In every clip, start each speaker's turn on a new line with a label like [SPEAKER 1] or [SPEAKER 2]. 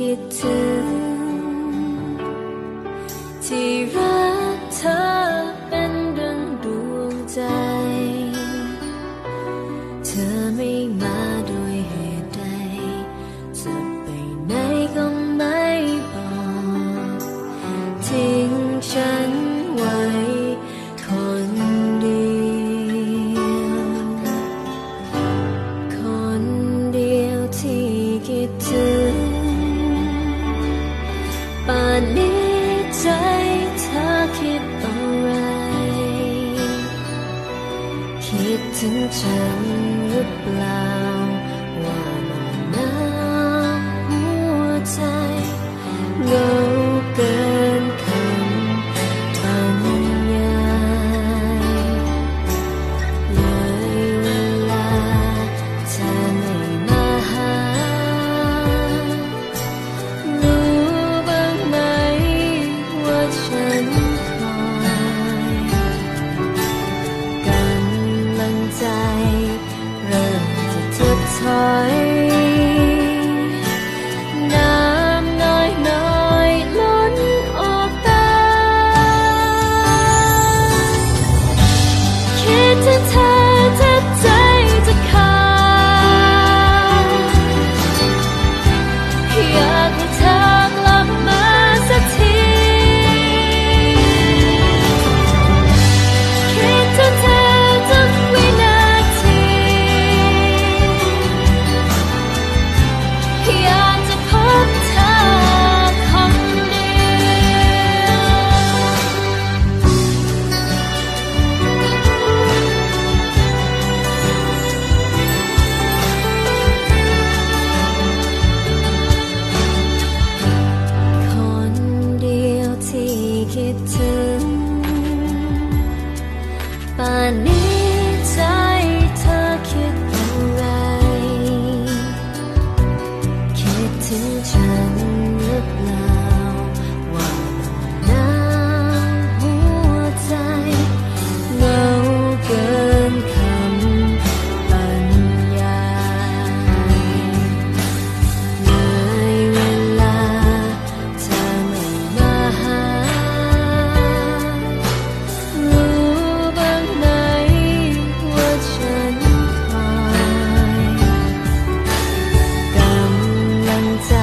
[SPEAKER 1] คิดถึงที่รักเธอเป็นดังดวงใจเธอไม่มาด้วยเหตุใดจะไปไหนก็ไม่บอกทิ้งฉันไว้คนเดียวคนเดียวที่คิดถึงป่านนี้ใจเธอคิดอะไรคิดถึงฉันหรือเปล่าว่ามันน่าหัวใจเหงาเกินคำบรรยายเลยเวลาเธอไม่มาหารู้บ้างไหมว่าฉันคอยกำลังใจเริ่มจะถดถอยน้ำน้อยน้อยล้นออกตาคิดถึงเธอแทบใจจะขาดอยากให้เธอกลับมาสักทีคิดถึงเธอทุกวินาทีอยากจะพบเธอคนเดียวคนเดียวที่คิดถึงป่านนี้ใจเธอคิดอะไรคิดถึงฉันหรือเปล่าว่าน้ำหัวใจเหงาเกินคำบรรยายเลยเวลาเธอไม่มาหารู้บ้างไหมว่าฉันคอยกำลังใจ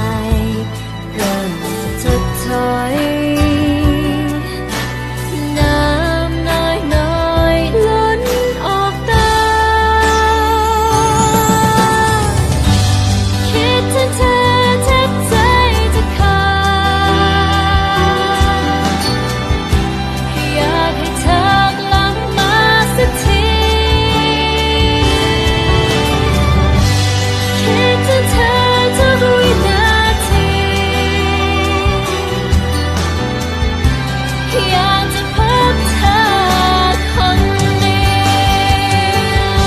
[SPEAKER 1] เริ่มจะถดถอยน้ำน้อยน้อยล้นออกตาคิดถึงเธอแทบใจจะขาดอยากให้เธอกลับมาสักทีคิดถึงเธอทุกวินาทีอยากจะพบเธอคนเดียว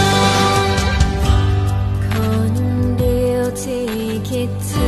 [SPEAKER 1] คนเดียวที่คิดถึ